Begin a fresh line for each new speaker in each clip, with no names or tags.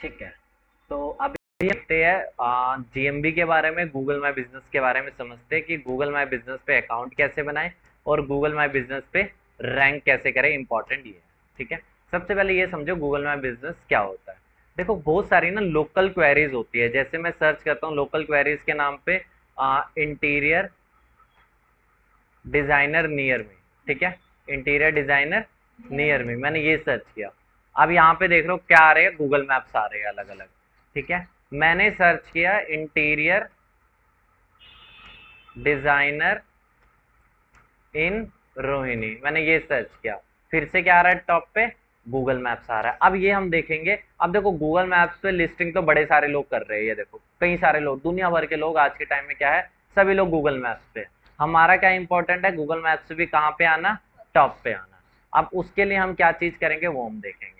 ठीक है, तो अभी देखते हैं जीएमबी के बारे में, गूगल माई बिजनेस के बारे में समझते हैं कि गूगल माई बिजनेस पे अकाउंट कैसे बनाएं और गूगल माई बिजनेस पे रैंक कैसे करें। इंपॉर्टेंट ये है। ठीक है, सबसे पहले ये समझो गूगल माई बिजनेस क्या होता है। देखो बहुत सारी ना लोकल क्वेरीज होती है, जैसे मैं सर्च करता हूँ लोकल क्वेरीज के नाम पे इंटीरियर डिजाइनर नियर मी। ठीक है, इंटीरियर डिजाइनर नियर मी, मैंने ये सर्च किया। अब यहाँ पे देख रहे हो क्या आ रहे हैं, गूगल मैप्स आ रहे हैं अलग अलग। ठीक है, मैंने सर्च किया इंटीरियर डिजाइनर इन रोहिणी, मैंने ये सर्च किया, फिर से क्या आ रहा है टॉप पे, गूगल मैप्स आ रहा है। अब ये हम देखेंगे। अब देखो गूगल मैप्स पे लिस्टिंग तो बड़े सारे लोग कर रहे हैं, ये देखो कई सारे लोग, दुनिया भर के लोग आज के टाइम में क्या है, सभी लोग गूगल मैप्स पे। हमारा क्या इंपॉर्टेंट है, गूगल मैप्स भी कहाँ पे आना, टॉप पे आना। अब उसके लिए हम क्या चीज करेंगे वो हम देखेंगे।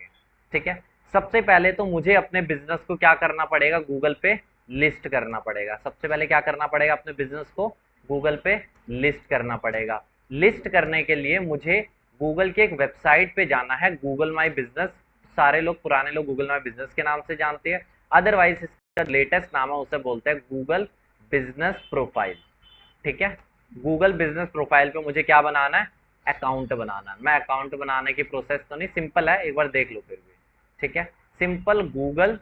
ठीक है, सबसे पहले तो मुझे अपने बिजनेस को क्या करना पड़ेगा, गूगल पे लिस्ट करना पड़ेगा। सबसे पहले क्या करना पड़ेगा, अपने बिजनेस को गूगल पे लिस्ट करना पड़ेगा। लिस्ट करने के लिए मुझे गूगल की एक वेबसाइट पे जाना है, गूगल माई बिजनेस। सारे लोग, पुराने लोग गूगल माई बिजनेस के नाम से जानते हैं, अदरवाइज इसका लेटेस्ट नाम है उसे बोलते हैं गूगल बिजनेस प्रोफाइल। ठीक है, गूगल बिजनेस प्रोफाइल पे मुझे क्या बनाना है, अकाउंट बनाना है। मैं अकाउंट बनाने की प्रोसेस तो नहीं, सिंपल है, एक बार देख लो फिर भी। ठीक है, सिंपल गूगल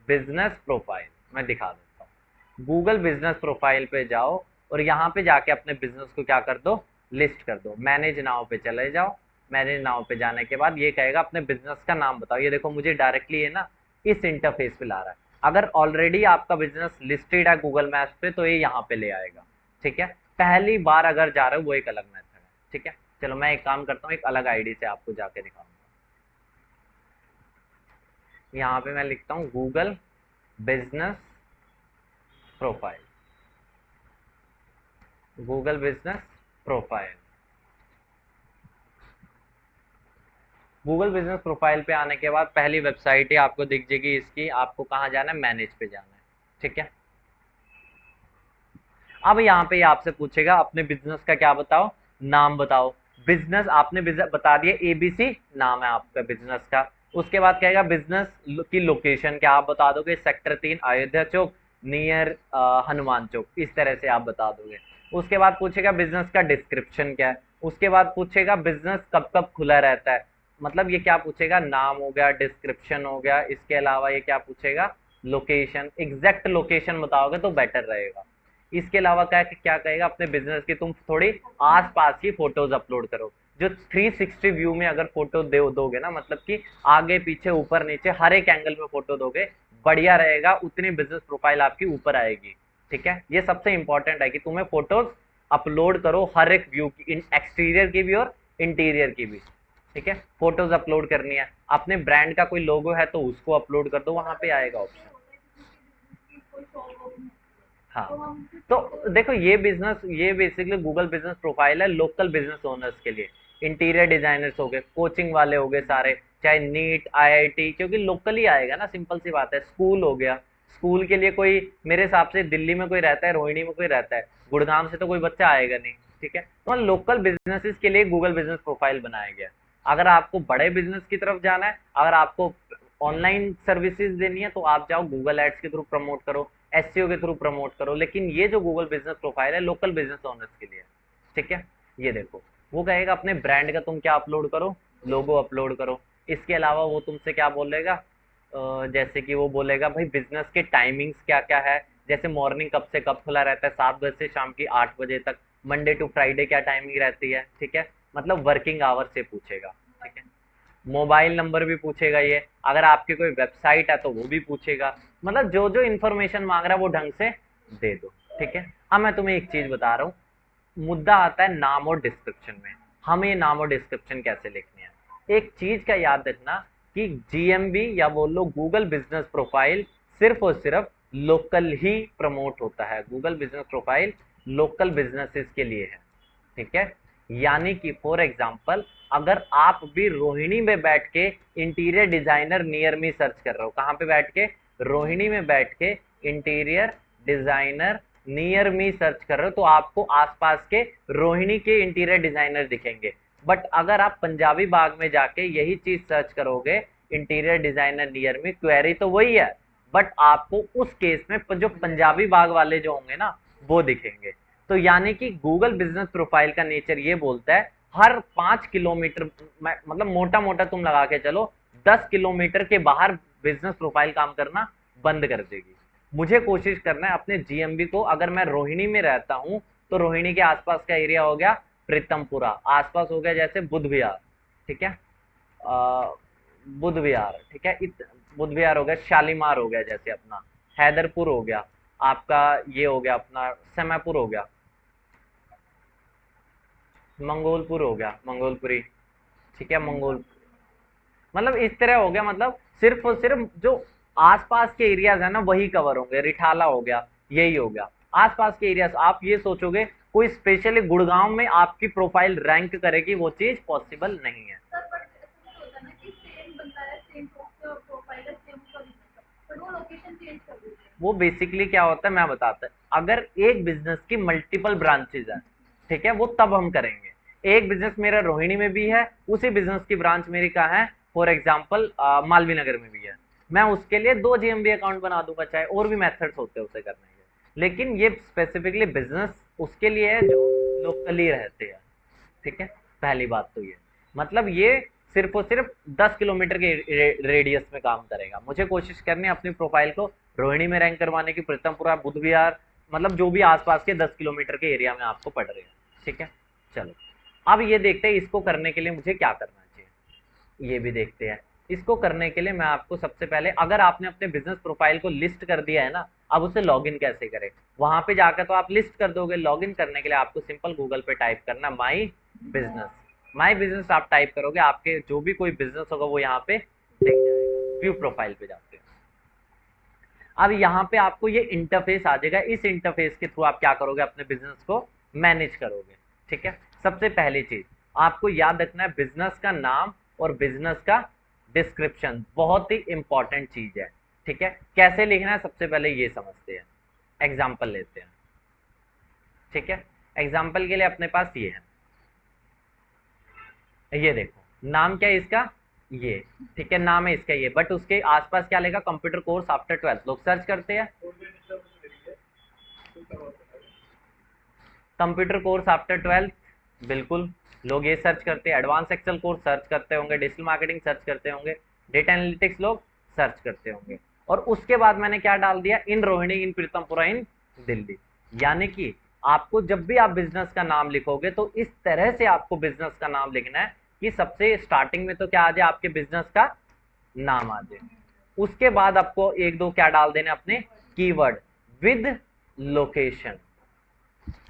बिजनेस प्रोफाइल मैं दिखा देता हूँ। गूगल बिजनेस प्रोफाइल पे जाओ और यहाँ पे जाके अपने बिजनेस को क्या कर दो, लिस्ट कर दो। मैनेज नाउ पे चले जाओ। मैनेज नाउ पे जाने के बाद ये कहेगा अपने बिजनेस का नाम बताओ। ये देखो मुझे डायरेक्टली है ना इस इंटरफेस पे ला रहा है। अगर ऑलरेडी आपका बिजनेस लिस्टेड है गूगल मैप्स पे तो ये यहाँ पे ले आएगा। ठीक है, पहली बार अगर जा रहे हो वो एक अलग मेथड है। ठीक है, चलो मैं एक काम करता हूँ, एक अलग आईडी से आपको जाके दिखाऊंगा। यहाँ पे मैं लिखता हूँ Google business profile, Google business profile. Google business profile पे आने के बाद पहली वेबसाइट ही आपको दिख जाएगी इसकी। आपको कहाँ जाना है, मैनेज पे जाना है। ठीक है, अब यहाँ पे आपसे पूछेगा अपने बिजनेस का क्या बताओ, नाम बताओ। बिजनेस आपने बता दिया, एबीसी नाम है आपका बिजनेस का। उसके बाद कहेगा बिजनेस की लोकेशन क्या आप बता दोगे, सेक्टर 3 अयोध्या चौक नियर हनुमान चौक, इस तरह से आप बता दोगे। उसके बाद पूछेगा बिजनेस का डिस्क्रिप्शन क्या है। उसके बाद पूछेगा बिजनेस कब कब खुला रहता है। मतलब ये क्या पूछेगा, नाम हो गया, डिस्क्रिप्शन हो गया, इसके अलावा ये क्या पूछेगा, लोकेशन, एग्जैक्ट लोकेशन बताओगे तो बेटर रहेगा। इसके अलावा क्या क्या कहेगा, अपने बिजनेस की तुम थोड़ी आसपास की फोटोज अपलोड करो। जो 360 व्यू में अगर फोटो दोगे ना, मतलब कि आगे पीछे ऊपर नीचे हर एक एंगल में फोटो दोगे, बढ़िया रहेगा, उतनी बिजनेस प्रोफाइल आपकी ऊपर आएगी। ठीक है, ये सबसे इंपॉर्टेंट है कि तुम्हें फोटोज अपलोड करो हर एक व्यू की, एक्सटीरियर की भी और इंटीरियर की भी। ठीक है, फोटोज अपलोड करनी है। अपने ब्रांड का कोई लोगो है तो उसको अपलोड कर दो, वहां पे आएगा ऑप्शन। हाँ, तो देखो ये बिजनेस, ये बेसिकली गूगल बिजनेस प्रोफाइल है लोकल बिजनेस ओनर्स के लिए। इंटीरियर डिजाइनर्स हो गए, कोचिंग वाले हो गए सारे, चाहे नीट आईआईटी, क्योंकि लोकल ही आएगा ना, सिंपल सी बात है। स्कूल हो गया, स्कूल के लिए कोई, मेरे हिसाब से दिल्ली में कोई रहता है, रोहिणी में कोई रहता है, गुड़गांव से तो कोई बच्चा आएगा नहीं। ठीक है, तो लोकल बिजनेसेस के लिए गूगल बिजनेस प्रोफाइल बनाया गया। अगर आपको बड़े बिजनेस की तरफ जाना है, अगर आपको ऑनलाइन सर्विसेज देनी है तो आप जाओ गूगल एड्स के थ्रू प्रमोट करो, एसईओ के थ्रू प्रमोट करो। लेकिन ये जो गूगल बिजनेस प्रोफाइल है लोकल बिजनेस ओनर्स के लिए। ठीक है, ये देखो वो कहेगा अपने ब्रांड का तुम क्या अपलोड करो, लोगो अपलोड करो। इसके अलावा वो तुमसे क्या बोलेगा, जैसे कि वो बोलेगा भाई बिजनेस के टाइमिंग्स क्या क्या है, जैसे मॉर्निंग कब से कब खुला रहता है, 7 बजे से शाम की 8 बजे तक, मंडे टू फ्राइडे क्या टाइमिंग रहती है। ठीक है, मतलब वर्किंग आवर से पूछेगा। ठीक है, मोबाइल नंबर भी पूछेगा ये, अगर आपकी कोई वेबसाइट है तो वो भी पूछेगा। मतलब जो जो इन्फॉर्मेशन मांग रहा है वो ढंग से दे दो। ठीक है, अब मैं तुम्हें एक चीज बता रहा हूँ, मुद्दा आता है नाम और डिस्क्रिप्शन में। हमें नाम और डिस्क्रिप्शन कैसे लिखनी है, एक चीज का याद रखना कि जीएमबी या बोलो गूगल बिजनेस प्रोफाइल सिर्फ और सिर्फ लोकल ही प्रमोट होता है। Google business profile local businesses के लिए है। ठीक है, यानी कि फॉर एग्जाम्पल अगर आप भी रोहिणी में बैठ के interior designer near me search कर रहे हो, कहाँ पे बैठ के, रोहिणी में बैठ के interior designer near me search कर रहे हो, तो आपको आसपास के रोहिणी के इंटीरियर डिजाइनर दिखेंगे। बट अगर आप पंजाबी बाग में जाके यही चीज सर्च करोगे interior designer near me, query तो वही है, बट आपको उस केस में जो पंजाबी बाग वाले जो होंगे ना वो दिखेंगे। तो यानी कि गूगल बिजनेस प्रोफाइल का नेचर ये बोलता है हर 5 किलोमीटर, मतलब मोटा मोटा तुम लगा के चलो 10 किलोमीटर के बाहर बिजनेस प्रोफाइल काम करना बंद कर देगी। मुझे कोशिश करना है अपने जीएमबी को, अगर मैं रोहिणी में रहता हूँ तो रोहिणी के आसपास का एरिया हो गया प्रीतमपुरा, आसपास हो गया जैसे बुध विहार, ठीक है, बुध विहार, ठीक है, बुध विहार हो गया, शालीमार हो गया जैसे अपना, हैदरपुर हो गया आपका, ये हो गया अपना समयपुर हो गया, मंगोलपुर हो गया, मंगोलपुरी, ठीक है, मंगोल, मतलब इस तरह हो गया, मतलब सिर्फ और सिर्फ जो आसपास के एरियाज है ना वही कवर होंगे, रिठाला हो गया, यही हो गया आसपास के एरियाज। आप ये सोचोगे कोई स्पेशली गुड़गांव में आपकी प्रोफाइल रैंक करेगी, वो चीज पॉसिबल नहीं है। वो बेसिकली क्या होता है मैं बताता हूँ, अगर एक बिजनेस की मल्टीपल ब्रांचेज है, ठीक है, वो तब हम करेंगे। एक बिजनेस मेरा रोहिणी में भी है, उसी बिजनेस की ब्रांच मेरी कहाँ है, फॉर एग्जाम्पल मालवी नगर में भी है, मैं उसके लिए 2 GMB अकाउंट बना दूंगा, चाहे और भी मेथड्स होते हैं उसे करने के, लेकिन ये स्पेसिफिकली बिजनेस उसके लिए है जो लोकली रहते हैं, ठीक है। पहली बात तो ये, मतलब ये सिर्फ और सिर्फ 10 किलोमीटर के रेडियस में काम करेगा। मुझे कोशिश करनी है अपनी प्रोफाइल को रोहिणी में रैंक करवाने की, प्रीतमपुरा, बुध विहार, मतलब जो भी आसपास के 10 किलोमीटर के एरिया में आपको पड़ रहे हैं, ठीक है। चलो अब ये देखते हैं इसको करने के लिए मुझे क्या करना चाहिए, ये भी देखते हैं। इसको करने के लिए मैं आपको सबसे पहले, अगर आपने अपने बिजनेस प्रोफाइल को लिस्ट कर दिया है ना, अब उसे लॉगिन कैसे करें, वहां पे जाकर तो आप लिस्ट कर दोगे, लॉगिन करने के लिए आपको सिंपल गूगल पे टाइप करना माई बिजनेस, माई बिजनेस आप टाइप करोगे, आपके जो भी कोई बिजनेस होगा वो यहाँ पे दिख जाएगा, व्यू प्रोफाइल पे जाते हैं। अब यहाँ पे आपको ये इंटरफेस आ जाएगा, इस इंटरफेस के थ्रू आप क्या करोगे, अपने बिजनेस को मैनेज करोगे, ठीक है। सबसे पहली चीज आपको याद रखना है, बिजनेस का नाम और बिजनेस का डिस्क्रिप्शन बहुत ही इंपॉर्टेंट चीज है, ठीक है। कैसे लिखना है सबसे पहले ये समझते हैं, एग्जाम्पल लेते हैं, ठीक है। एग्जाम्पल के लिए अपने पास ये है, ये देखो नाम क्या है इसका, ये, ठीक है, नाम है इसका ये, बट उसके आसपास क्या लेगा, कंप्यूटर कोर्स आफ्टर 12th, लोग सर्च करते हैं कंप्यूटर कोर्स आफ्टर 12th, बिल्कुल लोग ये सर्च करते हैं, एडवांस एक्सेल कोर्स सर्च करते होंगे, डिजिटल मार्केटिंग सर्च करते होंगे, डेटा एनालिटिक्स लोग सर्च करते होंगे, और उसके बाद मैंने क्या डाल दिया, इन रोहिणी, इन प्रीतमपुरा, इन दिल्ली। यानी कि आपको जब भी आप बिजनेस का नाम लिखोगे तो इस तरह से आपको बिजनेस का नाम लिखना है कि सबसे स्टार्टिंग में तो क्या आ जाए, आपके बिजनेस का नाम आ जाए, उसके बाद आपको एक दो क्या डाल देने अपने कीवर्ड विद लोकेशन,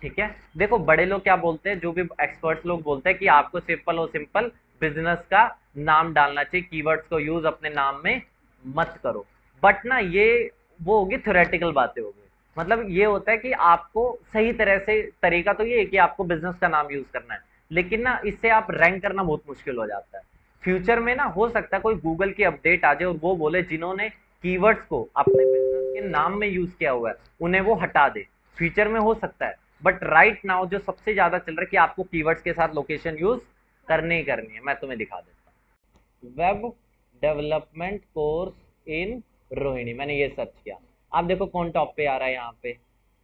ठीक है। देखो बड़े लोग क्या बोलते हैं, जो भी एक्सपर्ट्स लोग बोलते हैं कि आपको सिंपल और सिंपल बिजनेस का नाम डालना चाहिए, कीवर्ड्स को यूज अपने नाम में मत करो, बट ना ये वो होगी थ्योरेटिकल बातें होगी, मतलब ये होता है कि आपको सही तरह से, तरीका तो ये है कि आपको बिजनेस का नाम यूज करना है, लेकिन ना इससे आप रैंक करना बहुत मुश्किल हो जाता है। फ्यूचर में ना हो सकता है कोई गूगल की अपडेट आ जाए और वो बोले जिन्होंने कीवर्ड्स को अपने बिजनेस के नाम में यूज किया हुआ है उन्हें वो हटा दे, फ्यूचर में हो सकता है, बट राइट नाउ जो सबसे ज्यादा चल रहा है कि आपको कीवर्ड्स के साथ लोकेशन यूज करनी ही करनी है। मैं तुम्हें दिखा देता हूँ, web development course in Rohini, मैंने ये सर्च किया, आप देखो कौन टॉप पे आ रहा है यहाँ पे,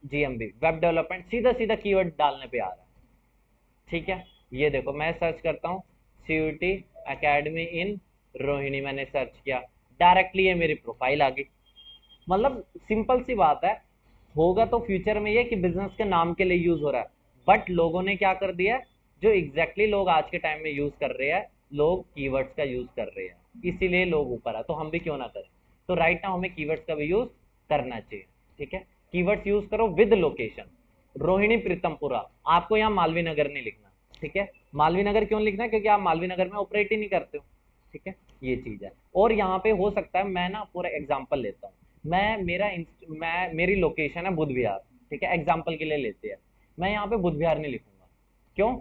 जीएमबी वेब डेवलपमेंट, सीधा सीधा कीवर्ड डालने पे आ रहा है, ठीक है। ये देखो मैं सर्च करता हूँ CUT एकेडमी इन रोहिणी, मैंने सर्च किया, डायरेक्टली ये मेरी प्रोफाइल आ गई। मतलब सिंपल सी बात है, होगा तो फ्यूचर में ये कि बिजनेस के नाम के लिए यूज हो रहा है, बट लोगों ने क्या कर दिया है, जो एग्जैक्टली लोग आज के टाइम में यूज कर रहे हैं, लोग कीवर्ड्स का यूज कर रहे हैं, इसीलिए लोग ऊपर है, तो हम भी क्यों ना करें। तो राइट नाउ हमें कीवर्ड्स का भी यूज करना चाहिए, ठीक है। कीवर्ड्स यूज करो विद लोकेशन, रोहिणी प्रीतमपुरा, आपको यहाँ मालवी नगर नहीं लिखना, ठीक है। मालवी नगर क्यों लिखना है, क्योंकि आप मालवी नगर में ऑपरेट ही नहीं करते हो, ठीक है, ये चीज है। और यहाँ पे हो सकता है, मैं ना पूरा एग्जाम्पल लेता हूँ, मेरी लोकेशन है बुध विहार, ठीक है, एग्जाम्पल के लिए लेते हैं, मैं यहाँ पे बुध विहार नहीं लिखूंगा, क्यों,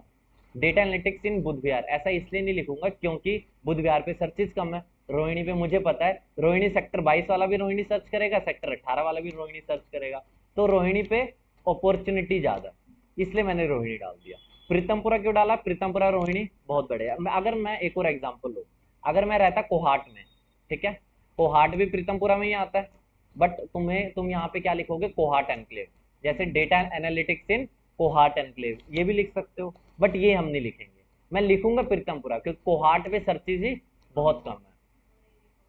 डेटा एनालिटिक्स इन बुध विहार, ऐसा इसलिए नहीं लिखूंगा क्योंकि बुध विहार पे सर्चेज कम है, रोहिणी पे मुझे पता है रोहिणी सेक्टर 22 वाला भी रोहिणी सर्च करेगा, सेक्टर 18 वाला भी रोहिणी सर्च करेगा, तो रोहिणी पे अपॉर्चुनिटी ज्यादा, इसलिए मैंने रोहिणी डाल दिया। प्रीतमपुरा क्यों डाला, प्रीतमपुरा रोहिणी बहुत बढ़िया। अगर मैं एक और एग्जाम्पल लूँ, अगर मैं रहता कोहाट में, ठीक है। कोहाट भी प्रीतमपुरा में ही आता है, बट तुम यहाँ पे क्या लिखोगे, कोहाट एनक्लेव, जैसे data analytics in Kohat enclave, ये भी लिख सकते हो, बट ये हम नहीं लिखेंगे। मैं लिखूंगा प्रीतमपुरा, क्योंकि कोहाट पे सर्चेज ही बहुत कम है।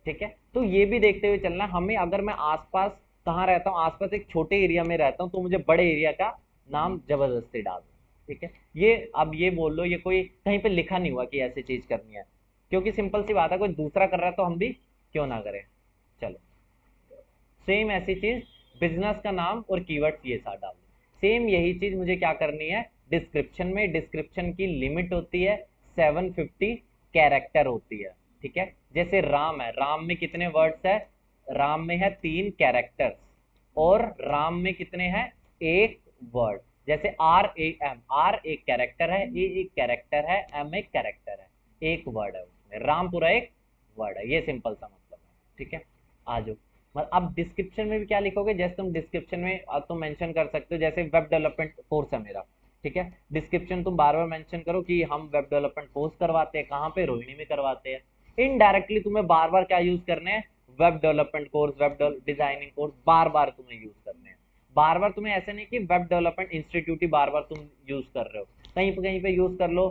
ठीक है, तो ये भी देखते हुए चलना हमें। अगर मैं आसपास कहाँ रहता हूँ, आसपास एक छोटे एरिया में रहता हूँ, तो मुझे बड़े एरिया का नाम जबरदस्ती डाल दो। ठीक है, ये अब ये बोल लो, ये कोई कहीं पे लिखा नहीं हुआ कि ऐसी चीज करनी है, क्योंकि सिंपल सी बात है, कोई दूसरा कर रहा है तो हम भी क्यों ना करें। चलो, सेम ऐसी चीज बिजनेस का नाम और कीवर्ड्स ये साथ डाल दो। सेम यही चीज मुझे क्या करनी है डिस्क्रिप्शन में। डिस्क्रिप्शन की लिमिट होती है 750 कैरेक्टर होती है। ठीक है, जैसे राम है, राम में कितने वर्ड्स है, राम में है 3 कैरेक्टर्स, और राम में कितने हैं, एक वर्ड। जैसे आर ए एम, आर एक कैरेक्टर है, ए एक कैरेक्टर है, एम एक कैरेक्टर है, एक वर्ड है उसमें, राम पूरा एक वर्ड है। ये सिंपल सा मतलब है। ठीक है, आ जाओ। अब डिस्क्रिप्शन में भी क्या लिखोगे, जैसे तुम डिस्क्रिप्शन में तुम मेंशन कर सकते हो, जैसे वेब डेवलपमेंट कोर्स है मेरा। ठीक है, डिस्क्रिप्शन तुम बार बार मेंशन करो कि हम वेब डेवलपमेंट कोर्स करवाते हैं, कहाँ पे, रोहिणी में करवाते हैं। इनडायरेक्टली तुम्हें बार बार क्या यूज करने हैं, web development course, web designing course, बार बार तुम्हें यूज करने हैं। बार बार तुम्हें ऐसे नहीं कि वेब डेवलपमेंट इंस्टीट्यूट ही बार बार तुम यूज कर रहे हो, कहीं पे यूज कर लो,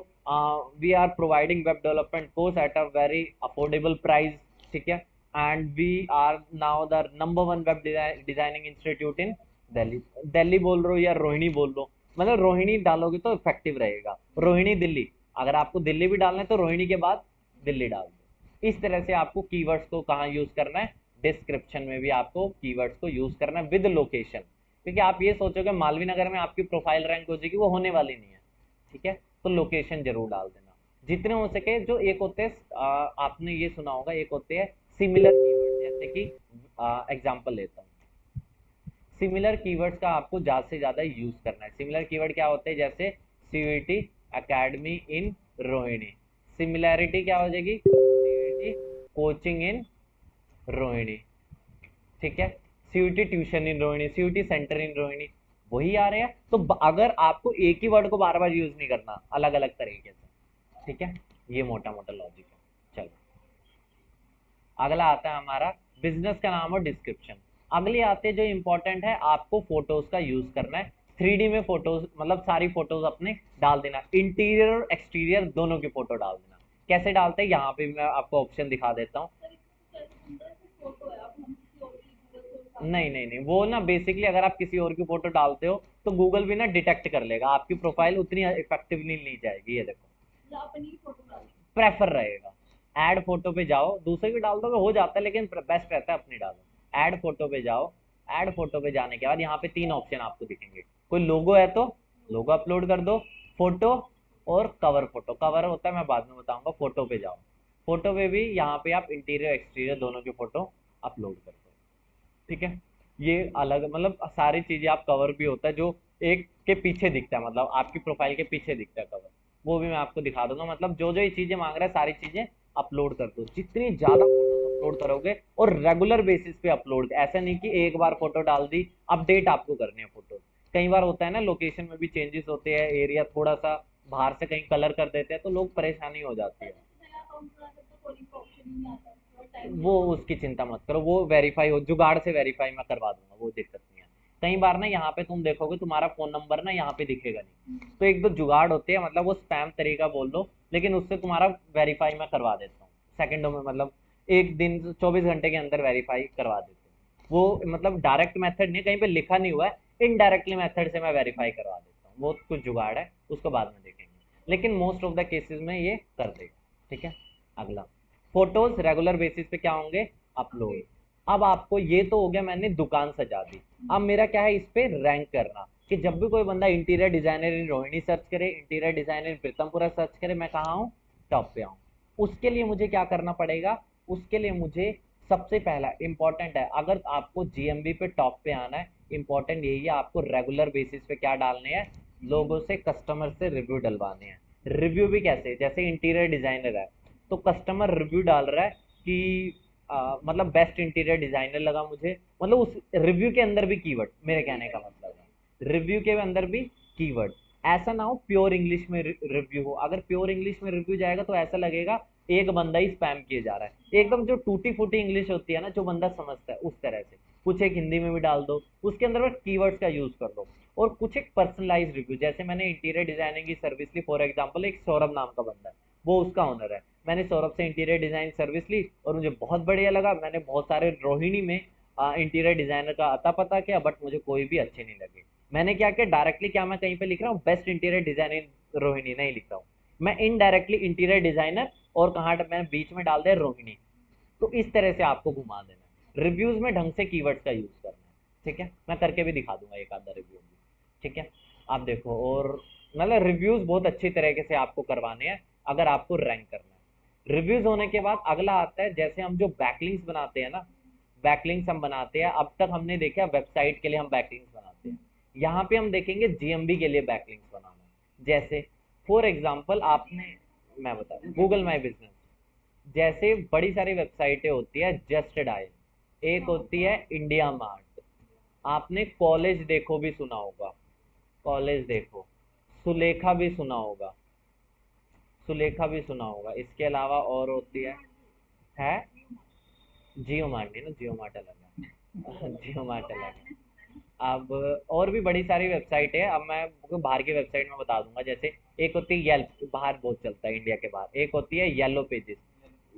we are providing web development course at a very affordable price. ठीक है, and we are now the number 1 web designing institute in Delhi. Delhi बोल रहे हो या रोहिणी बोल लो, मतलब रोहिणी डालोगे तो इफेक्टिव रहेगा, रोहिणी दिल्ली। अगर आपको दिल्ली भी डालना है तो रोहिणी के बाद दिल्ली डाल दो। इस तरह से आपको कीवर्ड्स को कहाँ यूज करना है, डिस्क्रिप्शन में भी आपको कीवर्ड्स को यूज करना है विद लोकेशन। क्योंकि आप ये सोचोगे मालवीय नगर में आपकी प्रोफाइल रैंक हो जाएगी, वो होने वाली नहीं है। ठीक है, तो लोकेशन जरूर डाल देना जितने हो सके। जो एक होते हैं आपने ये सुना होगा, एक होते हैं सिमिलर कीवर्ड, जैसे कि एग्जांपल लेता हूँ। सिमिलर कीवर्ड्स का आपको ज़्यादा से ज़्यादा यूज करना है। सिमिलर कीवर्ड क्या होते हैं, जैसे CVT academy in Rohini, similarity क्या हो जाएगी, सीवीटी कोचिंग इन रोहिणी। ठीक है, सीयूटी ट्यूशन इन रोहिणी, सीयूटी सेंटर इन रोहिणी, वही आ रहे हैं। तो अगर आपको एक ही वर्ड को बार बार यूज नहीं करना, अलग अलग तरीके से। ठीक है, ये मोटा मोटा लॉजिक है। चलो, अगला आता है हमारा बिजनेस का नाम और डिस्क्रिप्शन। अगले आते हैं जो इंपॉर्टेंट है, आपको फोटोज का यूज करना है। 3D में फोटोज, मतलब सारी फोटोज अपने डाल देना, इंटीरियर और एक्सटीरियर दोनों की फोटो डाल देना। कैसे डालते हैं, यहाँ पे मैं आपको ऑप्शन दिखा देता हूँ। नहीं नहीं नहीं, वो ना बेसिकली अगर आप किसी और की फोटो डालते हो तो गूगल भी ना डिटेक्ट कर लेगा, आपकी प्रोफाइल उतनी इफेक्टिवली नहीं जाएगी। ये देखो, प्रेफर रहेगा। ऐड फोटो पे जाओ, दूसरे की डाल दो हो जाता है, लेकिन बेस्ट रहता है अपनी डालो। ऐड फोटो पे जाओ, ऐड फोटो पे जाने के बाद यहाँ पे 3 ऑप्शन आपको दिखेंगे। कोई लोगो है तो लोगो अपलोड कर दो, फोटो और कवर फोटो। कवर होता है मैं बाद में बताऊंगा। फोटो पे जाओ, फोटो पे भी यहाँ पे आप इंटीरियर एक्सटीरियर दोनों की फोटो अपलोड कर दो। ठीक है, ये अलग, मतलब सारी चीजें आप, कवर भी होता है जो एक के पीछे दिखता है, मतलब आपकी प्रोफाइल के पीछे दिखता है कवर, वो भी मैं आपको दिखा दूंगा। मतलब जो जो ये चीजें मांग रहा है सारी चीजें अपलोड कर दो, जितनी ज्यादा फोटो अपलोड करोगे, और रेगुलर बेसिस पे अपलोड, ऐसा नहीं कि एक बार फोटो डाल दी, अपडेट आपको करनी है फोटो। कई बार होता है ना, लोकेशन में भी चेंजेस होते हैं, एरिया थोड़ा सा बाहर से कहीं कलर कर देते हैं, तो लोग परेशानी हो जाती है। वो उसकी चिंता मत करो, वो वेरीफाई हो, जुगाड़ से वेरीफाई मैं करवा दूंगा, वो दिक्कत नहीं है। कई बार ना यहाँ पे तुम देखोगे तुम्हारा फोन नंबर ना यहाँ पे दिखेगा नहीं, तो एक दो जुगाड़ होते हैं, मतलब वो स्पैम तरीका बोल दो, लेकिन उससे तुम्हारा वेरीफाई मैं करवा देता हूँ सेकंडों में, मतलब एक दिन 24 घंटे के अंदर वेरीफाई करवा देते हैं। वो मतलब डायरेक्ट मेथड नहीं, कहीं पे लिखा नहीं हुआ है, इनडायरेक्टली मेथड से मैं वेरीफाई करवा देता हूँ, वो कुछ जुगाड़ है, उसको बाद में देखेंगे, लेकिन मोस्ट ऑफ द केसेस में ये कर देगा। ठीक है, अगला, फोटोज रेगुलर बेसिस पे क्या होंगे, अपलोड। अब आपको ये तो हो गया, मैंने दुकान सजा दी। अब मेरा क्या है, इस पे रैंक करना, कि जब भी कोई बंदा इंटीरियर डिजाइनर इन रोहिणी सर्च करे, इंटीरियर डिजाइनर इन प्रीतमपुरा सर्च करे, मैं कहाँ हूँ, टॉप पे आऊँ। उसके लिए मुझे क्या करना पड़ेगा, उसके लिए मुझे सबसे पहला इंपॉर्टेंट है, अगर आपको जीएमबी पे टॉप पे आना है, इंपॉर्टेंट यही है, आपको रेगुलर बेसिस पे क्या डालने हैं, लोगों से, कस्टमर से रिव्यू डलवाने हैं। रिव्यू भी कैसे, जैसे इंटीरियर डिजाइनर है तो कस्टमर रिव्यू डाल रहा है कि मतलब बेस्ट इंटीरियर डिजाइनर लगा मुझे, मतलब उस रिव्यू के अंदर भी कीवर्ड, मेरे कहने का मतलब है रिव्यू के अंदर भी कीवर्ड। ऐसा ना हो प्योर इंग्लिश में रिव्यू हो, अगर प्योर इंग्लिश में रिव्यू जाएगा तो ऐसा लगेगा एक बंदा ही स्पैम किए जा रहा है, एकदम जो टूटी फूटी इंग्लिश होती है ना, जो बंदा समझता है उस तरह से कुछ एक हिंदी में भी डाल दो, उसके अंदर बस कीवर्ड्स का यूज कर दो, और कुछ एक पर्सनलाइज रिव्यू, जैसे मैंने इंटीरियर डिजाइनिंग की सर्विस ली फॉर एग्जांपल, एक सौरभ नाम का बंदा है, वो उसका ओनर है, मैंने सौरभ से इंटीरियर डिजाइन सर्विस ली और मुझे बहुत बढ़िया लगा, मैंने बहुत सारे रोहिणी में इंटीरियर डिजाइनर का अता पता किया, बट मुझे कोई भी अच्छे नहीं लगे। मैंने क्या किया, डायरेक्टली क्या मैं कहीं पे लिख रहा हूँ बेस्ट इंटीरियर डिजाइनिंग रोहिणी, नहीं लिख रहा हूँ मैं, इनडायरेक्टली इंटीरियर डिजाइनर, और कहाँ मैंने बीच में डाल दिया रोहिणी। तो इस तरह से आपको घुमा देना है, रिव्यूज में ढंग से कीवर्ड्स का यूज करना है, ठीक है, मैं करके भी दिखा दूंगा एक आधा रिव्यू भी, ठीक है। आप देखो, और मतलब रिव्यूज बहुत अच्छी तरीके से आपको करवाने हैं अगर आपको रैंक करना है। रिव्यूज होने के बाद अगला आता है, जैसे हम जो बैकलिंक्स बनाते हैं ना, बैकलिंक्स हम बनाते हैं, अब तक हमने देखा वेबसाइट के लिए हम बैकलिंक्स बनाते हैं, यहाँ पे हम देखेंगे जीएमबी के लिए बैकलिंक्स बनाना। जैसे फॉर एग्जांपल आपने, मैं बता गूगल माई बिजनेस, जैसे बड़ी सारी वेबसाइटें होती है, जस्ट डायल, एक होती है इंडिया मार्ट, आपने कॉलेज देखो भी सुना होगा, कॉलेज देखो, सुलेखा भी सुना होगा, सुलेखा भी सुना होगा, इसके अलावा और होती है जियो मार्ट, नहीं ना, जियो मार्ट अलग है जियो मार्ट अलग है। अब और भी बड़ी सारी वेबसाइट है, अब मैं आपको बाहर की वेबसाइट में बता दूंगा, जैसे एक होती है येल्प, बाहर बहुत चलता है इंडिया के बाहर, एक होती है येलो पेजेस,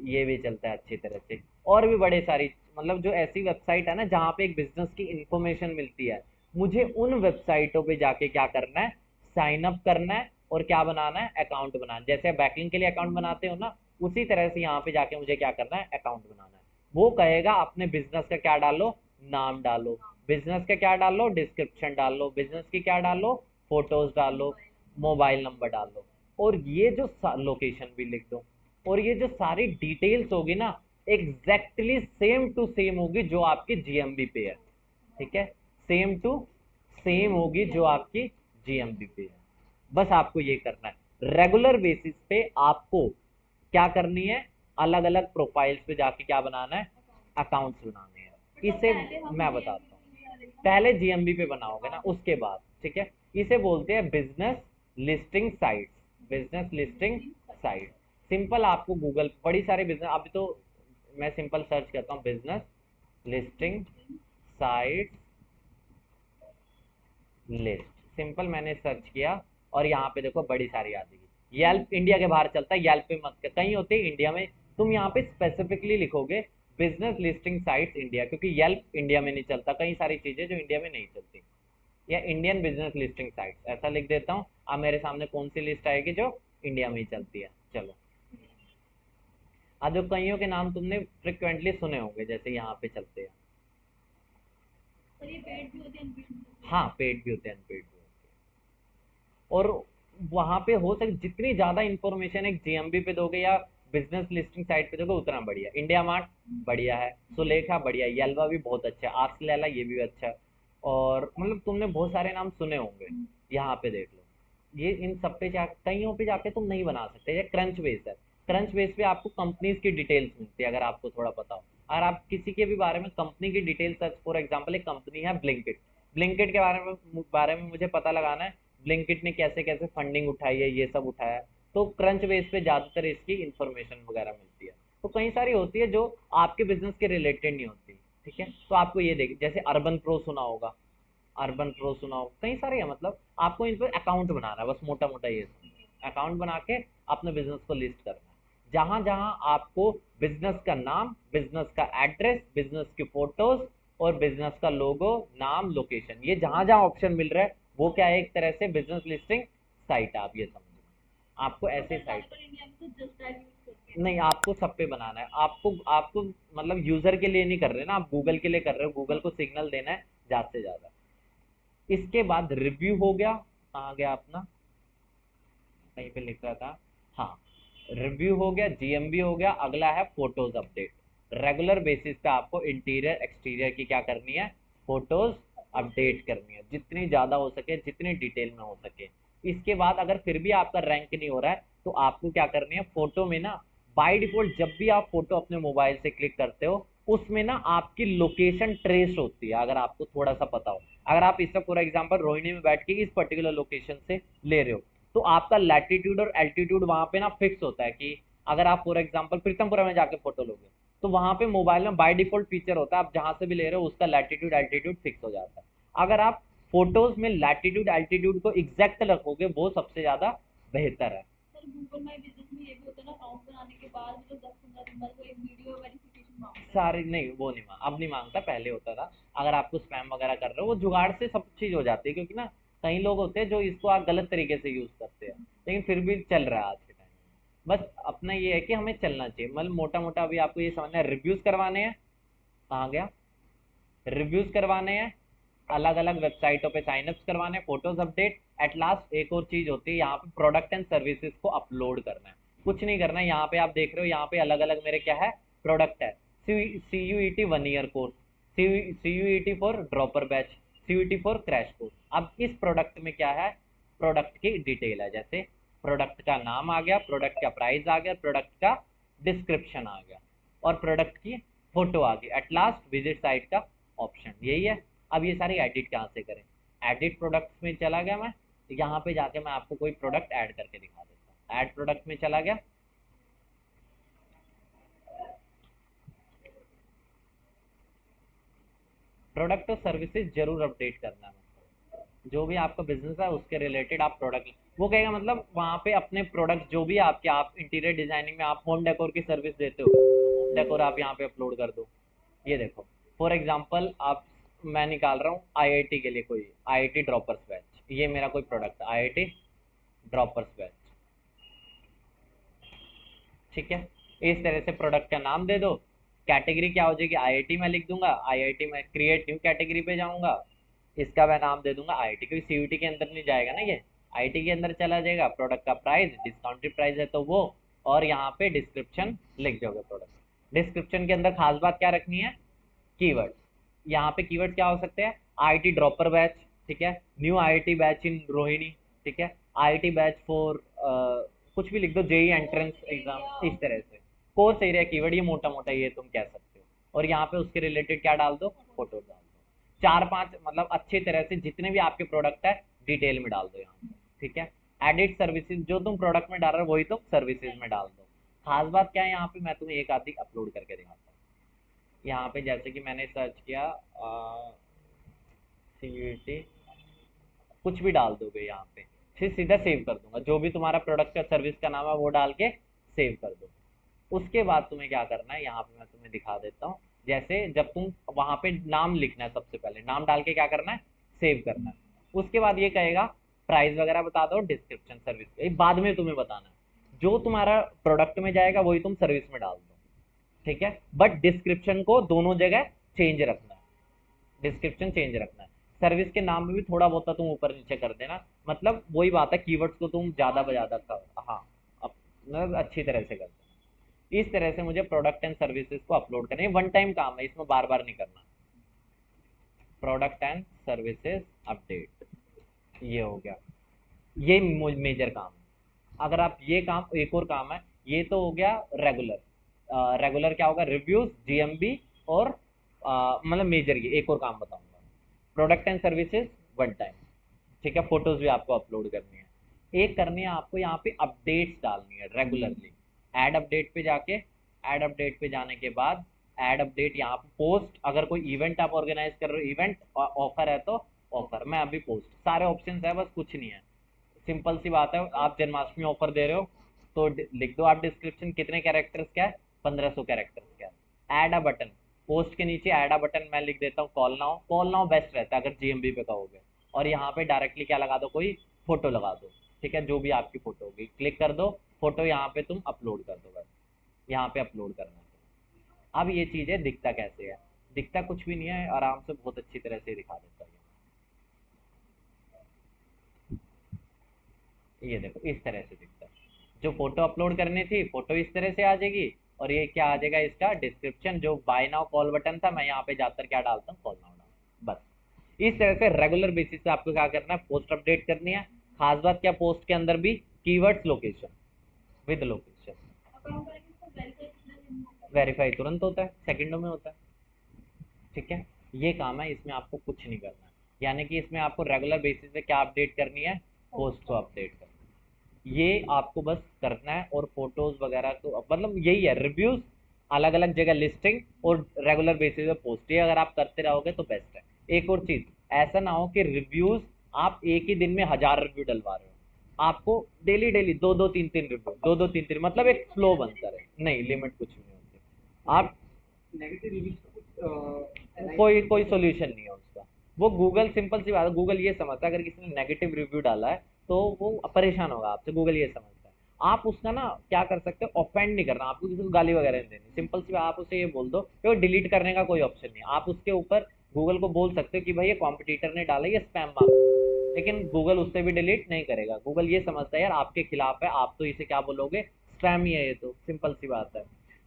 ये भी चलता है अच्छी तरह से, और भी बड़े सारी, मतलब जो ऐसी वेबसाइट है ना जहाँ पे एक बिजनेस की इंफॉर्मेशन मिलती है, मुझे उन वेबसाइटों पे जाके क्या करना है, साइन अप करना है, और क्या बनाना है, अकाउंट बनाना है, जैसे बैकिंग के लिए अकाउंट बनाते हो ना, उसी तरह से यहाँ पे जाके मुझे क्या करना है, अकाउंट बनाना है। वो कहेगा अपने बिजनेस का क्या डालो, नाम डालो, बिजनेस का क्या डालो, डिस्क्रिप्शन डालो, बिजनेस की क्या डालो, फोटोज डालो, मोबाइल नंबर डालो, और ये जो लोकेशन भी लिख दो, और ये जो सारी डिटेल्स होगी ना, एग्जैक्टली सेम टू सेम होगी जो आपकी जीएमबी पे है, ठीक है, सेम टू सेम होगी जो आपकी जीएमबी पे है। बस आपको ये करना है, रेगुलर बेसिस पे आपको क्या करनी है, अलग अलग प्रोफाइल्स पे जाके क्या बनाना है, अकाउंट्स बनाने हैं। इसे मैं बताता हूँ, पहले जीएमबी पे बनाओगे ना, उसके बाद, ठीक है, इसे बोलते हैं business listing sites, business listing site. Simple आपको गूगल, बड़ी सारी बिजनेस, अभी तो मैं सिंपल सर्च करता हूँ business listing site list, simple मैंने सर्च किया, और यहाँ पे देखो बड़ी सारी आ जाएगी। येल्प इंडिया के बाहर चलता है, येल्प पे मत कर, कहीं होते हैं इंडिया में, तुम यहाँ पे स्पेसिफिकली लिखोगे बिजनेस लिस्टिंग साइट्स इंडिया, क्योंकि येल्प इंडिया में नहीं चलता, कई सारी चीजें जो इंडिया में नहीं चलती, या इंडियन बिजनेस लिस्टिंग साइट्स ऐसा लिख देता हूँ, अब मेरे सामने कौन सी लिस्ट आएगी जो इंडिया में ही चलती है। चलो, अब जो कईयों के नाम तुमने फ्रिक्वेंटली सुने होंगे, जैसे यहाँ पे चलते हैं, हाँ पेड भी होते हैं, अनपेड भी होते हैं, और वहां पे हो सके जितनी ज्यादा इंफॉर्मेशन एक जीएमबी पे दोगे या बिजनेस लिस्टिंग साइट पे दोगे उतना बढ़िया। इंडिया मार्ट बढ़िया है, सुलेखा बढ़िया है, येल्वा भी बहुत अच्छा है, आर्स लैला ये भी अच्छा है, और मतलब तुमने बहुत सारे नाम सुने होंगे, यहाँ पे देख लो, ये इन सब पे जा, कईयों पे जाके तुम नहीं बना सकते। ये क्रंच बेस है, क्रंच बेस पे आपको कंपनीज की डिटेल्स मिलती है, अगर आपको थोड़ा पता हो, अगर आप किसी के भी बारे में कंपनी की डिटेल सर्च, फॉर एग्जांपल एक कंपनी है ब्लिंकिट, ब्लिंकिट के बारे में मुझे पता लगाना है, ब्लिंकिट ने कैसे कैसे फंडिंग उठाई है, ये सब उठाया है, तो क्रंच बेस पे ज़्यादातर इसकी इंफॉर्मेशन वगैरह मिलती है। तो कई सारी होती है जो आपके बिजनेस के रिलेटेड नहीं होती, ठीक है, तो आपको ये देख, जैसे अर्बन प्रो सुना होगा, अर्बन प्रो सुना हो, कई सारे हैं, मतलब आपको इन पर अकाउंट बनाना है, बस मोटा मोटा ये अकाउंट बना के अपने बिजनेस को लिस्ट करना है, जहां जहां आपको बिजनेस का नाम, बिजनेस का एड्रेस, बिजनेस की फोटोज, और बिजनेस का लोगो, नाम, लोकेशन, ये जहां जहां ऑप्शन मिल रहा है वो क्या है, एक तरह से बिजनेस लिस्टिंग साइट, आप ये समझो, आपको ऐसे साइट नहीं, आपको सब पे बनाना है, आपको आपको मतलब यूजर के लिए नहीं कर रहे ना, आप गूगल के लिए कर रहे हो, गूगल को सिग्नल देना है ज्यादा से ज्यादा। इसके बाद रिव्यू हो गया, कहाँ गया अपना, कहीं पे लिख रहा था, हाँ, रिव्यू हो गया, जीएमबी हो गया, अगला है फोटोज अपडेट। रेगुलर बेसिस पे आपको इंटीरियर एक्सटीरियर की क्या करनी है, फोटोज अपडेट करनी है, जितनी ज़्यादा हो सके, जितनी डिटेल में हो सके। इसके बाद अगर फिर भी आपका रैंक नहीं हो रहा है, तो आपको क्या करनी है, फोटो में ना, बाय डिफॉल्ट जब भी आप फोटो अपने मोबाइल से क्लिक करते हो, उसमें ना आपकी लोकेशन ट्रेस होती है, अगर आपको थोड़ा सा पता हो, अगर आप इसका फॉर एग्जांपल रोहिणी में बैठ के इस पर्टिकुलर लोकेशन से ले रहे हो, तो आपका लैटिट्यूड और एल्टीट्यूड वहां पे ना फिक्स होता है कि अगर आप फॉर एग्जांपल प्रीतमपुरा में जाके फोटो लोगे तो वहां पे मोबाइल में बाय डिफॉल्ट फीचर होता है, आप जहां से भी ले रहे हो उसका लैटिट्यूड एल्टीट्यूड फिक्स हो जाता है। अगर आप फोटोज में लैटिट्यूड एल्टीट्यूड को एग्जैक्ट रखोगे वो सबसे ज्यादा बेहतर है।
सर गूगल माई बिजनेस में ये भी होता है ना, अकाउंट बनाने के बाद मतलब 10-15 दिन बाद वो एक वीडियो वेरिफिकेशन मांगता है।
सारे नहीं, वो नहीं मांग, अब नहीं मांगता, पहले होता था। अगर आपको स्पैम वगैरह कर रहे हो वो जुगाड़ से सब चीज हो जाती है, क्योंकि ना कई लोग होते हैं जो इसको आप गलत तरीके से यूज करते हैं, लेकिन फिर भी चल रहा है आज के टाइम में। बस अपना ये है कि हमें चलना चाहिए, मतलब मोटा मोटा अभी आपको ये समझना है, रिव्यूज करवाने हैं, कहाँ गया, रिव्यूज करवाने हैं, अलग अलग वेबसाइटों पे साइनअप्स करवाने हैं, फोटोज अपडेट, एट लास्ट एक और चीज होती है यहाँ पे प्रोडक्ट एंड सर्विसेज को अपलोड करना है। कुछ नहीं करना है, यहाँ पे आप देख रहे हो, यहाँ पे अलग अलग मेरे क्या है, प्रोडक्ट है, CUET 1 year course, CUET for dropper batch, CUET for crash course. अब इस प्रोडक्ट में क्या है, प्रोडक्ट की डिटेल है, जैसे प्रोडक्ट का नाम आ गया, प्रोडक्ट का प्राइस आ गया, प्रोडक्ट का डिस्क्रिप्शन आ गया, और प्रोडक्ट की फोटो आ गई, एट लास्ट विजिट साइट का ऑप्शन, यही है। अब ये सारी एडिट कहाँ से करें, एडिट प्रोडक्ट्स में चला गया मैं, यहाँ पे जाके मैं आपको कोई प्रोडक्ट ऐड करके दिखा देता हूँ, ऐड प्रोडक्ट में चला गया, प्रोडक्ट और सर्विसेज जरूर अपडेट करना है, मतलब जो भी आपका बिजनेस है उसके रिलेटेड आप प्रोडक्ट, वो कहेगा मतलब वहाँ पे अपने प्रोडक्ट जो भी आपके, आप इंटीरियर डिजाइनिंग में आप होम डेकोर की सर्विस देते हो, होम डेकोर आप यहाँ पे अपलोड कर दो। ये देखो, फॉर एग्जांपल आप, मैं निकाल रहा हूँ आईआईटी के लिए कोई, आईआईटी ड्रॉपर्स बैच, ये मेरा कोई प्रोडक्ट है, आईआईटी ड्रॉपर्स बैच, ठीक है। इस तरह से प्रोडक्ट का नाम दे दो, कैटेगरी क्या हो जाएगी, आईआईटी में लिख दूंगा, आईआईटी में क्रिएट न्यू कैटेगरी पे जाऊंगा, इसका मैं नाम दे दूंगा आईआईटी, क्योंकि सीयूटी के अंदर नहीं जाएगा ना ये, आईआईटी के अंदर चला जाएगा। प्रोडक्ट का प्राइस डिस्काउंटेड प्राइस है तो वो, और यहाँ पे डिस्क्रिप्शन लिख दोगे प्रोडक्ट। डिस्क्रिप्शन के अंदर खास बात क्या रखनी है, कीवर्ड्स। यहाँ पे कीवर्ड्स क्या हो सकते हैं, आईआईटी ड्रॉपर बैच, ठीक है, new IIT batch in Rohini, ठीक है, आईआईटी बैच फॉर कुछ भी लिख दो, जेई एंट्रेंस एग्जाम, इस तरह से। कोर्स एरिया कीवर्ड, ये मोटा मोटा ये तुम कह सकते हो, और यहाँ पे उसके रिलेटेड क्या डाल दो, फोटो डाल दो, चार पांच, मतलब अच्छी तरह से जितने भी आपके प्रोडक्ट है डिटेल में डाल दो यहाँ पे, ठीक है। एडिट सर्विसेज, जो तुम प्रोडक्ट में डाल रहे हो वही तुम सर्विसेज में डाल दो। खास बात क्या है यहाँ पे, मैं तुम्हें एक आधी अपलोड करके दिखाता हूँ। यहाँ पे जैसे कि मैंने सर्च किया CUET, कुछ भी डाल दोगे यहाँ पे, फिर सीधा सेव कर दूंगा, जो भी तुम्हारा प्रोडक्ट का सर्विस का नाम है वो डाल के सेव कर दो। उसके बाद तुम्हें क्या करना है, यहाँ पे मैं तुम्हें दिखा देता हूँ, जैसे जब तुम वहां पे नाम लिखना है, सबसे पहले नाम डाल के क्या करना है, सेव करना है। उसके बाद ये कहेगा प्राइस वगैरह बता दो, डिस्क्रिप्शन सर्विस, ये बाद में तुम्हें बताना है, जो तुम्हारा प्रोडक्ट में जाएगा वही तुम सर्विस में डाल दो, ठीक है। बट डिस्क्रिप्शन को दोनों जगह चेंज रखना है, डिस्क्रिप्शन चेंज रखना है। सर्विस के नाम में भी थोड़ा बहुत तुम ऊपर नीचे कर देना, मतलब वही बात है, कीवर्ड्स को तुम ज्यादा बजादा कर, हाँ, मतलब अच्छी तरह से कर देना। इस तरह से मुझे प्रोडक्ट एंड सर्विसेज को अपलोड करना है, वन टाइम काम है, इसमें बार बार नहीं करना। प्रोडक्ट एंड सर्विसेज अपडेट, ये हो गया, ये मेजर काम है। अगर आप ये काम, एक और काम है, ये तो हो गया रेगुलर। रेगुलर क्या होगा, रिव्यूज, जीएमबी, और मतलब मेजर, ये एक और काम बताऊंगा, product and services one time, ठीक है। फोटोज भी आपको अपलोड करनी है, एक करनी है आपको यहाँ पे अपडेट्स डालनी है रेगुलरली। ऐड अपडेट पे जाके, ऐड अपडेट पे जाने के बाद ऐड अपडेट, यहाँ पे पोस्ट, अगर कोई इवेंट आप ऑर्गेनाइज कर रहे हो, इवेंट ऑफर है तो ऑफर, मैं अभी पोस्ट, सारे ऑप्शन है, बस कुछ नहीं है, सिंपल सी बात है। आप जन्माष्टमी ऑफर दे रहे हो तो लिख दो आप डिस्क्रिप्शन, कितने कैरेक्टर्स क्या है, 1500 कैरेक्टर्स क्या है। ऐड अ बटन, पोस्ट के नीचे ऐड अ बटन मैं लिख देता हूँ, call now, call now best रहता है अगर जीएमबी पे कहोगे, और यहाँ पे डायरेक्टली क्या लगा दो, कोई फोटो लगा दो, ठीक है, जो भी आपकी फोटो होगी क्लिक कर दो, फोटो यहाँ पे तुम अपलोड कर दो, बस यहाँ पे अपलोड करना है। अब ये चीजें दिखता कैसे है, दिखता कुछ भी नहीं है, आराम से बहुत अच्छी तरह से दिखा देता है ये देखो, इस तरह से दिखता है। जो फोटो अपलोड करनी थी, फोटो इस तरह से आ जाएगी, और ये क्या आ जाएगा, इसका डिस्क्रिप्शन, जो बाय नाउ कॉल बटन था, मैं यहाँ पे जाकर क्या डालता हूँ, कॉल नाउ डाल, बस। इस तरह से रेगुलर बेसिस पे आपको क्या करना है, पोस्ट अपडेट करनी है। खास बात क्या, पोस्ट के अंदर भी keywords, location, with location,
account करेंगे तो वेरीफाई कितने दिन में होता है?
वेरीफाई तुरंत होता है, सेकंडों में होता है, ठीक है। ये काम है, इसमें आपको कुछ नहीं करना है, यानी कि इसमें आपको रेगुलर बेसिस पे क्या अपडेट करनी है, पोस्ट को अपडेट करना है। ये आपको बस करना है, और फोटोज वगैरह तो मतलब यही है, रिव्यूज अलग अलग जगह लिस्टिंग और रेगुलर बेसिस पे पोस्ट, ये अगर आप करते रहोगे तो बेस्ट है। एक और चीज, ऐसा ना हो कि रिव्यूज आप एक ही दिन में 1000 रिव्यू डलवा रहे हो, आपको डेली डेली दो दो तीन तीन रिव्यू, दो दो तीन तीन, मतलब एक फ्लो बनता रहे। नहीं, लिमिट कुछ नहीं होती। आप
नेगेटिव रिव्यूज का कुछ
कोई कोई सोल्यूशन नहीं है उसका। वो गूगल, सिंपल सी बात है, गूगल ये समझता है अगर किसी ने नेगेटिव रिव्यू डाला है तो वो परेशान होगा आपसे, गूगल ये समझता है। आप उसका ना क्या कर सकते हो, ऑफेंड नहीं करना, आपको किसी को गाली वगैरह नहीं देनी, सिंपल सी बात, आप उसे ये बोल दो कि वो डिलीट करने का कोई ऑप्शन नहीं है। आप उसके ऊपर गूगल को बोल सकते हो कि भाई ये कॉम्पिटिटर ने डाला, ये स्पैम मांगा, लेकिन गूगल उससे भी डिलीट नहीं करेगा। गूगल ये समझता है यार आपके खिलाफ है, आप तो इसे क्या बोलोगे, स्पैम ही है ये, तो सिंपल सी बात है।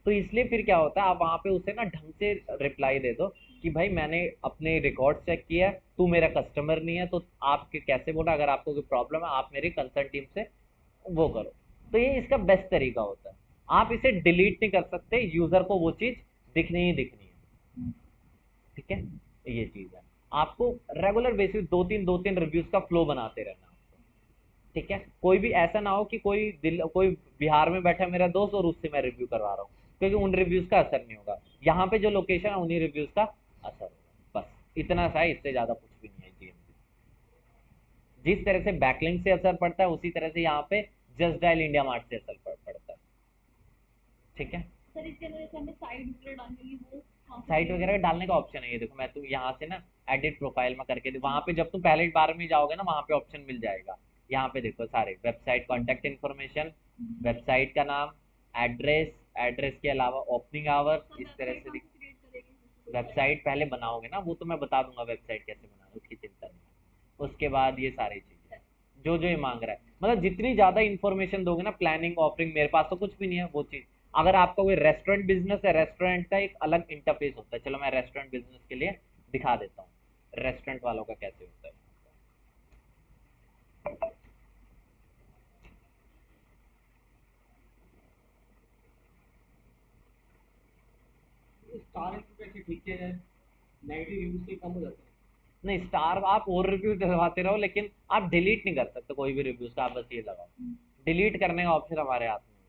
तो इसलिए फिर क्या होता है, आप वहाँ पे उसे ना ढंग से रिप्लाई दे दो कि भाई मैंने अपने रिकॉर्ड चेक किया है, तू मेरा कस्टमर नहीं है, तो आप कैसे बोला, अगर आपको कोई प्रॉब्लम है आप मेरी कंसर्न टीम से वो करो। तो ये इसका बेस्ट तरीका होता है। आप इसे डिलीट नहीं कर सकते, यूजर को वो चीज दिखनी ही दिखनी है, ठीक है। ये चीज है, आपको रेगुलर बेसिस दो तीन रिव्यूज का फ्लो बनाते रहना आपको, ठीक है। कोई भी ऐसा ना हो कि कोई बिहार में बैठा है मेरा दोस्त और उससे मैं रिव्यू करवा रहा हूँ, क्योंकि उन रिव्यूज का असर नहीं होगा। यहाँ पे जो लोकेशन है उन्हीं रिव्यूज का असर होगा, बस इतना सा है, इससे ज्यादा कुछ भी नहीं है जीएमपी। जिस तरह से बैकलिंक से असर पड़ता है उसी तरह से यहाँ पे जस्ट डायल इंडिया मार्ट से असर पड़ता है, ठीक है।
सर इसके अंदर जैसे हमें साइड वगैरह डालनी होगी वो कहाँ से
साइट
करेंगे?
वगैरह डालने का ऑप्शन है, ये देखो मैं तुम यहाँ से ना एडिट प्रोफाइल में करके वहां पे जब तुम पहले बार में जाओगे ना, वहां पे ऑप्शन मिल जाएगा। यहाँ पे देखो सारे वेबसाइट कॉन्टेक्ट इन्फॉर्मेशन, वेबसाइट का नाम, एड्रेस, एड्रेस के अलावा ओपनिंग
तो
आवर्स, इस तरह
वेबसाइट
से
कहाँ से क्रिएट करेंगे?
वेबसाइट पहले बनाओगे ना, वो तो मैं बता दूंगा वेबसाइट कैसे बनाना, उसकी चिंता नहीं है। उसके बाद ये सारी चीजें जो जो ये मांग रहा है, मतलब जितनी ज्यादा इन्फॉर्मेशन दोगे ना, प्लानिंग ऑफरिंग, मेरे पास तो कुछ भी नहीं है वो चीज। अगर आपका कोई रेस्टोरेंट बिजनेस है, रेस्टोरेंट का एक अलग इंटरफेस होता है, चलो मैं रेस्टोरेंट बिजनेस के लिए दिखा देता हूँ रेस्टोरेंट वालों का कैसे होता है।
स्टार रेटिंग कैसे ठीक किया जाए, नेगेटिव रिव्यू से कम हो जाता है।
नहीं, स्टार आप और रिव्यू दिलवाते रहो, लेकिन आप डिलीट नहीं कर सकते कोई भी रिव्यूज का, आप बस ये लगाओ, डिलीट करने का ऑप्शन हमारे हाथ में नहीं है।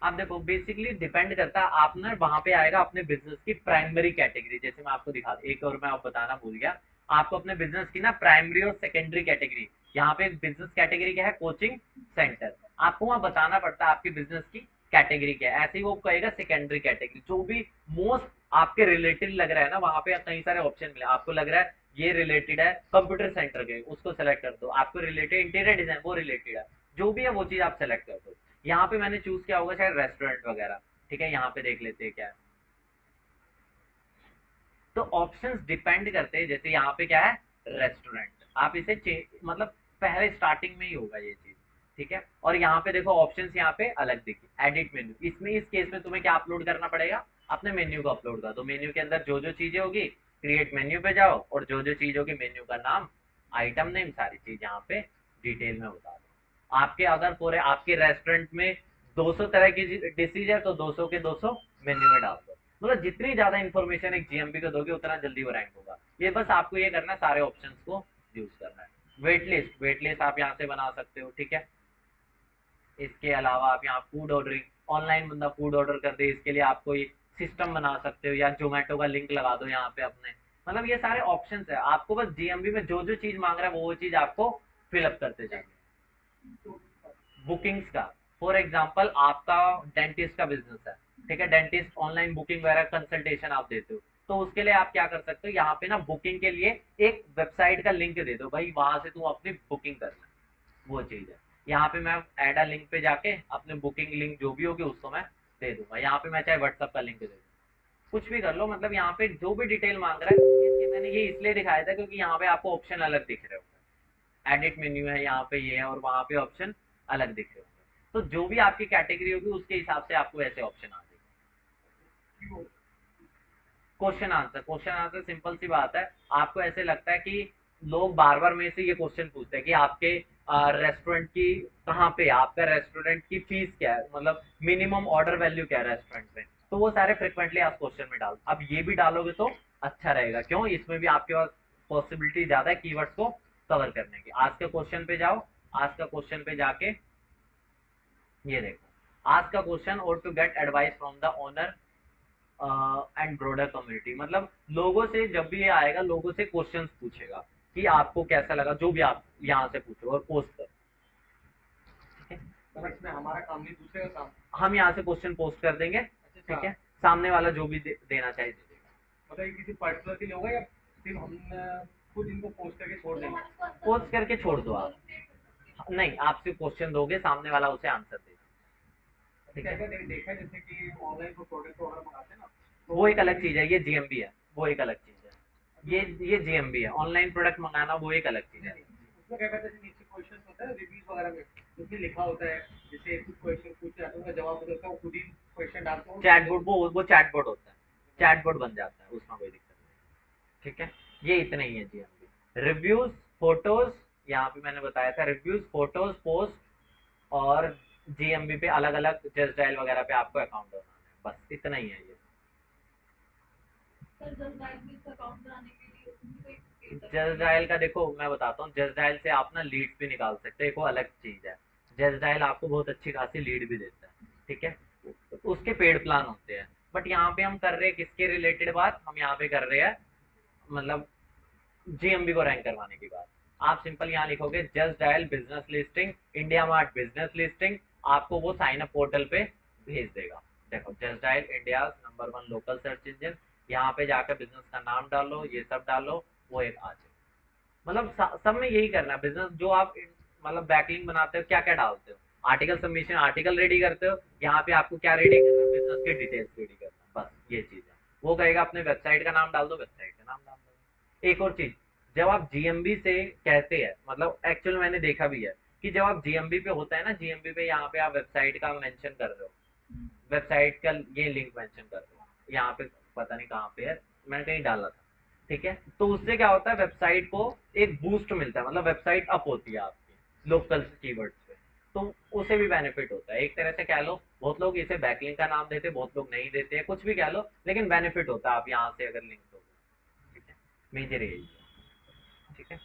आप देखो बेसिकली डिपेंड करता है, आप ना वहां पे आएगा अपने बिजनेस की प्राइमरी कैटेगरी, जैसे मैं आपको दिखा एक और मैं आप बताना भूल गया, आपको अपने बिजनेस की ना प्राइमरी और सेकेंडरी कैटेगरी, यहाँ पे बिजनेस कैटेगरी क्या है, कोचिंग सेंटर, आपको वहां बताना पड़ता है आपकी बिजनेस की कैटेगरी क्या है। ऐसे ही वो कहेगा सेकेंडरी कैटेगरी, जो भी मोस्ट आपके रिलेटेड लग रहा है ना, वहां पे कई सारे ऑप्शन मिले, आपको लग रहा है ये रिलेटेड है कंप्यूटर सेंटर के, उसको सेलेक्ट कर दो। आपको रिलेटेड इंटीरियर डिजाइन, वो रिलेटेड है, जो भी है वो चीज आप सेलेक्ट कर दो। यहाँ पे मैंने चूज किया होगा शायद रेस्टोरेंट वगैरह, ठीक है, यहाँ पे देख लेते हैं क्या है। तो ऑप्शंस डिपेंड करते हैं, जैसे यहाँ पे क्या है, रेस्टोरेंट, आप इसे मतलब पहले स्टार्टिंग में ही होगा ये चीज, ठीक है। और यहाँ पे देखो ऑप्शंस यहाँ पे अलग देखिए, एडिट मेन्यू, इसमें इस केस में तुम्हें क्या अपलोड करना पड़ेगा, अपने मेन्यू को अपलोड कर दो। मेन्यू के अंदर जो जो चीजें होगी क्रिएट मेन्यू पे जाओ, और जो जो चीज होगी मेन्यू का नाम, आइटम नेम, सारी चीज यहाँ पे डिटेल में बता दो। आपके अगर पूरे आपके रेस्टोरेंट में 200 तरह की डिशेज है तो 200 के 200 मेन्यू में डाल दो। मतलब जितनी ज्यादा इन्फॉर्मेशन एक जीएमबी को दोगे उतना जल्दी वो रैंक होगा। ये बस आपको ये करना है, सारे ऑप्शंस को यूज करना है। वेट लिस्ट आप यहाँ से बना सकते हो, ठीक है। इसके अलावा आप यहाँ फूड ऑर्डरिंग, ऑनलाइन बंदा फूड ऑर्डर कर दे, इसके लिए आप कोई सिस्टम बना सकते हो, या जोमेटो का लिंक लगा दो यहाँ पे अपने। मतलब ये सारे ऑप्शंस है, आपको बस जीएमबी में जो जो चीज मांग रहा है वो चीज आपको फिलअप करते जाएंगे। बुकिंग्स का, फॉर एग्जांपल आपका डेंटिस्ट का बिजनेस है, ठीक है, डेंटिस्ट ऑनलाइन बुकिंग वगैरह कंसल्टेशन आप देते हो, तो उसके लिए आप क्या कर सकते हो, यहाँ पे ना बुकिंग के लिए एक वेबसाइट का लिंक दे दो, भाई वहां से तुम अपनी बुकिंग करना, वो चीज है। यहाँ पे मैं ऐड अ लिंक पे जाके अपने बुकिंग लिंक जो भी होगी उसको मैं दे दूंगा, यहाँ पे मैं चाहे व्हाट्सअप का लिंक दे दूँ, कुछ भी कर लो। मतलब यहाँ पे जो भी डिटेल मांग रहा है, मैंने ये इसलिए दिखाया था क्योंकि यहाँ पे आपको ऑप्शन अलग दिख रहे हो, एडिट मेन्यू है यहाँ पे, ये है, और वहाँ पे ऑप्शन अलग दिख रहे होंगे। तो जो भी आपकी कैटेगरी होगी उसके हिसाब से आपको ऐसे ऑप्शन आ जाएंगे। क्वेश्चन आंसर सिंपल सी बात है, आपको ऐसे लगता है कि लोग बार बार मेरे से ये क्वेश्चन पूछते हैं कि आपके रेस्टोरेंट की कहाँ पे है, आपका रेस्टोरेंट की फीस क्या है, मतलब मिनिमम ऑर्डर वैल्यू क्या है रेस्टोरेंट में, तो वो सारे फ्रिक्वेंटली आस्क्ड क्वेश्चन में डाल, अब ये भी डालोगे तो अच्छा रहेगा। क्यों? इसमें भी आपके पास पॉसिबिलिटी ज्यादा है कीवर्ड्स को कवर करने की। आज के क्वेश्चन पे जाओ, आज का क्वेश्चन पे जाके ये देखो, आज का क्वेश्चन और to get advice from the owner and broader community, मतलब लोगों से जब भी ये आएगा, लोगों से क्वेश्चंस पूछेगा कि आपको कैसा लगा, जो भी आप यहाँ से पूछो और पोस्ट कर, ठीक है।
मतलब इसमें हमारा काम नहीं, दूसरे का काम।
हम यहाँ से क्वेश्चन पोस्ट कर देंगे,
अच्छा,
ठीक है, सामने वाला जो भी देना चाहिए दे देगा।
मतलब ये किसी पर्टिकुलर के लिए होगा या सिर्फ हम खुद इनको पोस्ट करके छोड़ देंगे?
पोस्ट करके छोड़ दो आप, नहीं, आप सिर्फ क्वेश्चन दोगे, सामने वाला उसे आंसर देगा, ठीक है।
देखा है जैसे कि ऑनलाइन को प्रोडक्ट वगैरह मंगाते हैं ना,
वो एक अलग चीज है, ये जीएमबी है, वो एक अलग चीज है। ये जीएमबी है, ऑनलाइन प्रोडक्ट मंगाना वो एक अलग चीज है।
उसमें क्या कहते हैं, नीचे क्वेश्चन होता है रिव्यूज वगैरह में, उसमें लिखा होता है जैसे कुछ क्वेश्चन पूछे जाते हैं उसका जवाब बदलता है, वो खुद ही क्वेश्चन डालते हैं।
चैटबॉट, वो चैटबॉट होता है, चैटबॉट बन जाता है, उसमें कोई दिक्कत नहीं, ठीक है। ये इतना ही है जीएमबी। रिव्यूज, फोटोज, यहाँ पे मैंने बताया था रिव्यूज, फोटोज, पोस्ट और जीएमबी पे अलग अलग जस्ट डायल वगैरह पे आपको अकाउंट बनाना है, बस इतना ही है ये।
सर जस्ट डायल में इसका अकाउंट बनाने के लिए उसमें कोई
जस्ट डायल का देखो मैं बताता हूँ, जस्ट डायल से आप ना लीड्स भी निकाल सकते हैं, एक वो अलग चीज है। जस्ट डायल आपको बहुत अच्छी खासी लीड भी देता है, ठीक है, उसके पेड प्लान होते हैं। बट यहाँ पे हम कर रहे हैं किसके रिलेटेड बात, हम यहाँ पे कर रहे हैं मतलब जीएमबी को रैंक करवाने की बात। आप सिंपल यहाँ लिखोगे just dial business listing, India mart business listing, आपको वो साइन अप पोर्टल पे भेज देगा। देखो just dial India number 1 local search engine, यहाँ पे जाकर बिजनेस का नाम डालो, ये सब डालो, वो एक आ जाए। मतलब सब में यही करना है बिजनेस, जो आप मतलब बैकलिंक बनाते हो क्या क्या डालते हो, आर्टिकल सबमिशन, आर्टिकल रेडी करते हो, यहाँ पे आपको क्या रेडी करना है, बिजनेस की डिटेल्स रेडी करना, बस ये चीज है। वो कहेगा अपने वेबसाइट का नाम डाल दो, वेबसाइट का नाम डाल दो। एक और चीज, जब आप जीएमबी से कहते हैं, मतलब एक्चुअल मैंने देखा भी है कि जब आप जीएमबी पे होता है ना, जीएमबी पे यहाँ पे आप वेबसाइट का मेंशन कर रहे हो, वेबसाइट का ये लिंक मेंशन कर रहे हो, यहाँ पे पता नहीं कहाँ पे है, मैंने कहीं डाला था, ठीक है। तो उससे क्या होता है, वेबसाइट को एक बूस्ट मिलता है, मतलब वेबसाइट अप होती है आपकी लोकल कीवर्ड्स पे, तो उसे भी बेनिफिट होता है। एक तरह से कह लो, बहुत लोग इसे बैकलिंक का नाम देते हैं, बहुत लोग नहीं देते हैं, कुछ भी कह लो, लेकिन बेनिफिट होता है आप यहाँ से अगर लिंक दोगे, ठीक है। मेजर यही है, ठीक है।